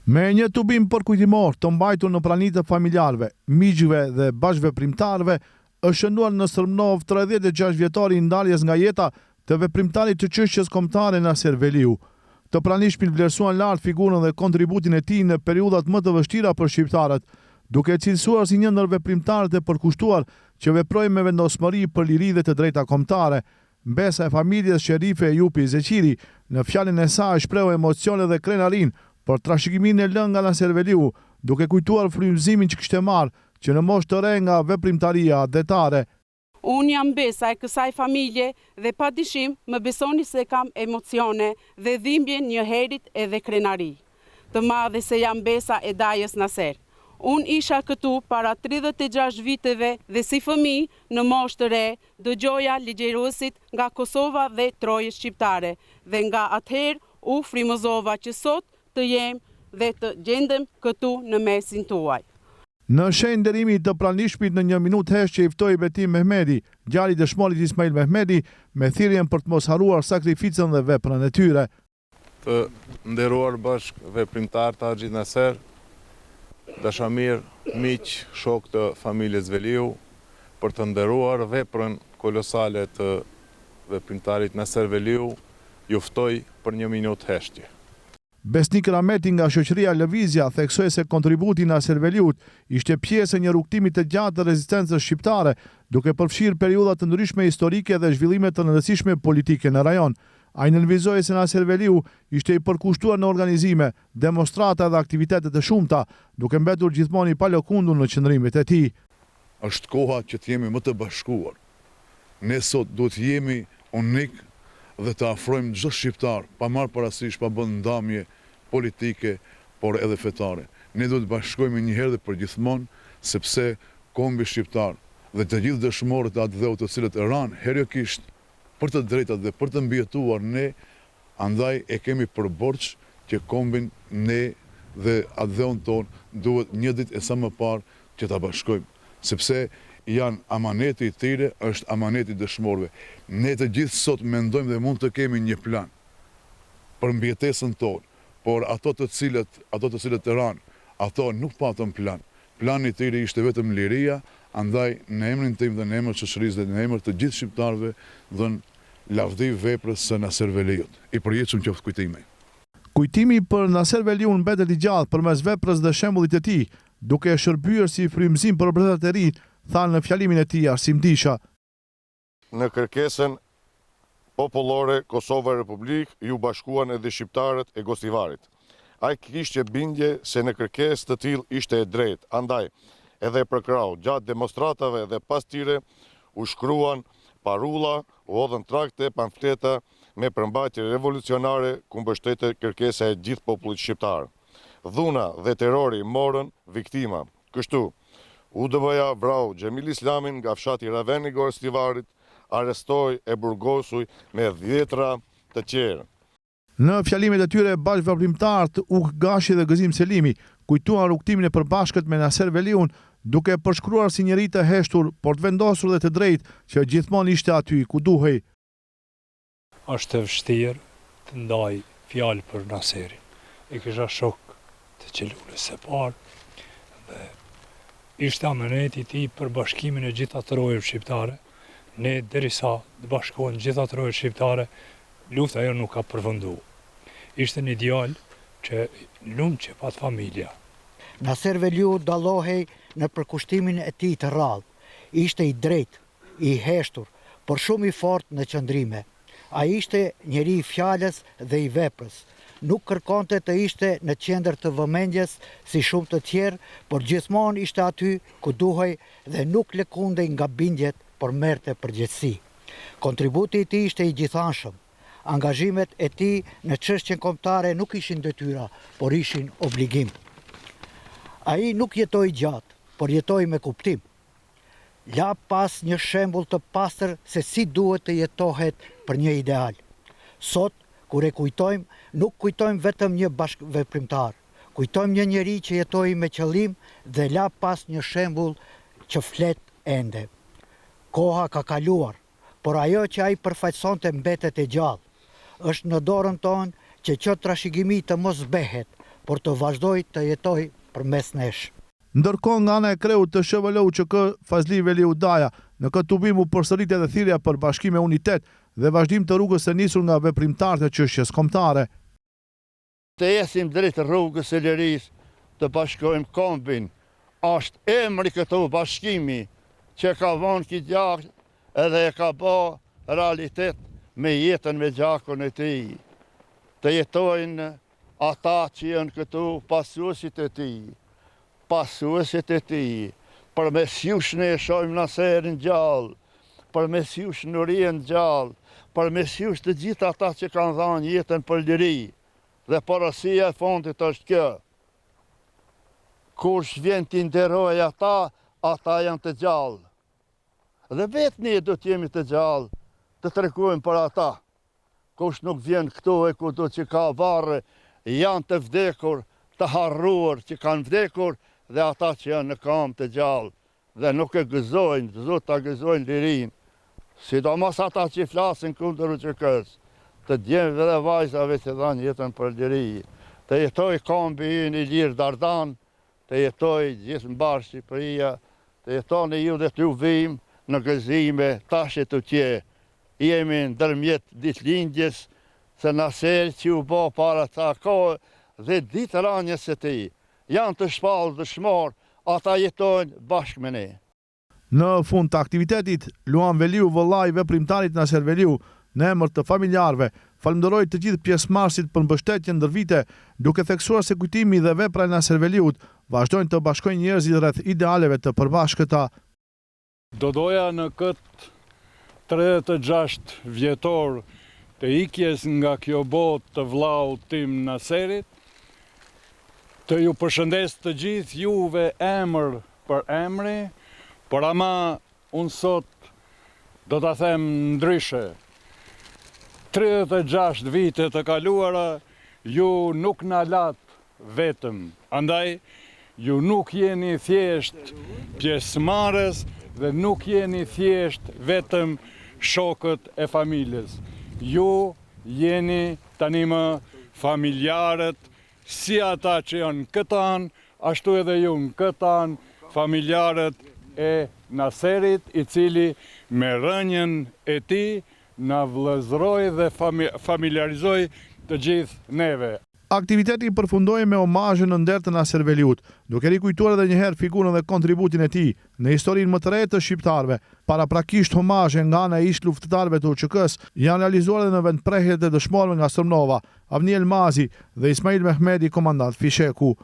Me një tubim përkujtimor të mbajtur në pranitë të familjarëve, miqve dhe bashkëveprimtarëve, është shënuar në Sërmnov 36 vjetori i ndarjes nga jeta të veprimtarit të çështjes kombëtare Naser Veliu. Të pranishmit vlerësuan lart figurën dhe kontributin e tij në periudhat më të vështira për shqiptarët, duke cilësuar si një ndër veprimtarët e përkushtuar që veprojnë me vendosmëri për liri dhe të drejta kombëtare. Mbesa e familjes Sherife Jupi Zeqiri në fjalën e saj shpreu emocione dhe krenarin për trashëgiminë e lënë nga Naser Veliu, duke kujtuar frymëzimin që kishte marrë që në moshë të re nga veprimtaria detare. Unë jam mbesa e kësaj familje dhe padyshim më besoni se kam emocione dhe dhimbje njëherët edhe krenari. Të madhe se jam mbesa e Dajës Naser. Unë isha këtu para 36 viteve dhe si fëmijë në moshë të re dëgjoja ligjeruesit nga Kosova dhe Troje shqiptare dhe nga atëherë u frymëzova që sot të jem dhe të gjendem këtu në mesin tuaj. Në shenjë nderimi të pranishmit në 1 minutë heshtje i ftoi Betim Mehmeti, djali i dëshmorit Ismail Mehmeti, me thirrjen për të mos harruar sakrificën dhe veprën e tyre. Të nderuar bashk veprimtar të Haxhit Naser, dashamir, miq, shok të familjes Veliu, për të nderuar veprën kolosale të veprimtarit Naser Veliu, ju ftoj për 1 minutë heshtje. Besnik Rameti nga shoqëria Lëvizja theksoi se kontributi i Naser Veliut ishte pjesë e një rrugtimi të gjatë të rezistencës shqiptare, duke përfshirë periudha të ndryshme historike dhe zhvillime të rëndësishme politike në rajon. Ai nënvizoi se Naser Veliu ishte i përkushtuar në organizime, demonstrata dhe aktivitete të shumta, duke mbetur gjithmonë i palëkundur në qëndrimet e tij. Është koha që të jemi më të bashkuar. Ne sot duhet të jemi unik dhe të afrojmë çdo shqiptar, pa marrë parasysh, pa bën ndamje politike, por edhe fetare. Ne duhet të bashkohemi një herë dhe përgjithmonë, sepse kombi shqiptar dhe të gjithë dëshmorët e atë dheu të cilët ranë heroikisht për të drejtat dhe për të mbijetuar ne, andaj e kemi për borxh që kombin ne dhe atë dheun ton duhet një ditë e sa më parë që ta bashkojmë, sepse janë amaneti i tyre, është amaneti i dëshmorëve. Ne të gjithë sot mendojmë dhe mund të kemi një plan për mbijetesën tonë, por ato të cilët të ranë, ato nuk patën plan. Plani i tyre ishte vetëm liria, andaj në emrin tim dhe në emër të shoqërisë dhe në emër të gjithë shqiptarëve dhën lavdi veprës së Naser Veliut. I përjetshëm qoftë kujtimi. Kujtimi për Naser Veliun mbetet i gjallë përmes veprës dhe shembullit të tij, duke shërbyer si frymëzim për brezat e rinj, thanë në fjalimin e tij Arsim Disha. Në kërkesën popullore Kosova Republik ju bashkuan edhe shqiptarët e Gostivarit. Ai kishte bindje se në kërkesë të tillë ishte e drejtë, andaj edhe përkrau gjatë demonstratave dhe pas tyre u shkruan parulla, u hodhën trakte, pamfleta me përmbajtje revolucionare ku mbështetet kërkesa e gjithë popullit shqiptar. Dhuna dhe terrori morën viktima. Kështu UDV-ja vrau Xhamil Islamin nga fshati Raveni i Gostivarit, arrestoi e burgosui me 10 të tjerë. Në fjalimet e tyre, bashkëveprimtarët Uk Gashi dhe Gëzim Selimi kujtuan rrugtimin e përbashkët me Naser Veliun, duke përshkruar si njeri të heshtur, por të vendosur dhe të drejtë që gjithmonë ishte aty ku duhej. Është vështirë të ndaj fjalë për Naserin. E kisha shok të qelulës së parë dhe ishte amaneti i tij për bashkimin e gjithë atë rojeve shqiptare. Ne derisa të bashkohen gjithë atë rojeve shqiptare, lufta ajo nuk ka përfunduar. Ishte një djalë që lumë që pat familja. Naser Veliu dallohej në përkushtimin e tij të rrallë. Ishte i drejtë, i heshtur, por shumë i fortë në qëndrime. Ai ishte njeri i fjalës dhe i veprës. Nuk kërkonte të ishte në qendër të vëmendjes si shumë të tjerë, por gjithmonë ishte aty ku duhej dhe nuk lëkundej nga bindjet, por merrte përgjegjësi. Kontributi i tij ishte i gjithanshëm. Angazhimet e tij në çështjen kombëtare nuk ishin detyra, por ishin obligim. Ai nuk jetoi gjatë, por jetoi me kuptim. La pas një shembull të pastër se si duhet të jetohet për një ideal. Sot, kur e kujtojmë, nuk kujtojmë vetëm një bashkëveprimtar. Kujtojmë një njeri që jetoi me qëllim dhe la pas një shembull që flet ende. Koha ka kaluar, por ajo që ai përfaqësonte mbetet e gjallë. Është në dorën tonë që kjo trashëgimi të mos behet, por të vazhdoj të jetoj përmes nesh. Ndërkohë nga ana e kreut të SHVL-UÇK Fazli Veliu Daja, në këtë tubim u përsërit edhe thirrja për bashkim e unitet dhe vazhdim të rrugës së nisur nga veprimtarët e çështjes kombëtare. Të esim drejt rrugës së lirisë, të bashkojmë kombin, është emri këtu bashkimi që ka vonë ki gjak edhe e ka bë realitet me jetën me gjakun e tij. Të jetojnë ata që janë këtu pasuesit e tij. Pasuesit e tij, përmes jush ne e shohim Naserin gjallë, përmes jush Nurien gjallë, përmes jush të gjithë ata që kanë dhënë jetën për liri. Dhe porosia e fundit është kjo. Kush vjen t'i nderoj ata, ata janë të gjallë. Dhe vetë ne do t'jemi të gjallë, të tregojmë për ata. Kush nuk vjen këtu e kudo që ka varre, janë të vdekur, të harruar që kanë vdekur, dhe ata që janë në kam të gjallë. Dhe nuk e gëzojnë, zot ta gëzojnë lirin. Sidomos ata që flasin kundër UÇK-s, të djemve dhe vajzave që dhanë jetën për liri. Të jetoj kambi i lirë Dardan, të jetoj gjithë mbar Shqipëria, të jetoni ju dhe t'ju vim në gëzime tash e të tje. Jemi ndërmjet ditëlindjes se Naseri që u bë para ca kohë dhe ditë ranjes e tij. Janë të shpallë dëshmor, ata jetojnë bashkë me ne. Në fund të aktivitetit, Luan Veliu, vëllai i veprimtarit Naser Veliu, në emër të familjarëve, falenderoi të gjithë pjesëmarrësit për mbështetjen ndër vite, duke theksuar se kujtimi dhe vepra e Naser Veliut vazhdojnë të bashkojnë njerëzit rreth idealeve të përbashkëta. Do doja në këtë 36 vjetor të ikjes nga kjo botë të vllaut tim Naserit, të ju përshëndes të gjithë juve emër për emri, por ama unë sot do ta them ndryshe. 36 vite të kaluara, ju nuk na lat vetëm. Andaj, ju nuk jeni thjesht pjesëmarrës dhe nuk jeni thjesht vetëm shokët e familjes. Ju jeni tani më familjarët, si ata që janë këtë anë, ashtu edhe ju në këtë anë, familjarët e Naserit, i cili me rënjën e tij na vëllëzroi dhe familjarizoi të gjithë neve. Aktiviteti përfundoi me omazhin në nder të Naser Veliut, duke rikujtuar edhe një herë figurën dhe kontributin e tij në historinë më të re të shqiptarëve. Paraprakisht omazhe nga ana e ish luftëtarëve të UÇK-s janë realizuar edhe në vendprehjet e dëshmorëve nga Strëmnova, Avni Elmazi dhe Ismail Mehmedi, komandant Fisheku.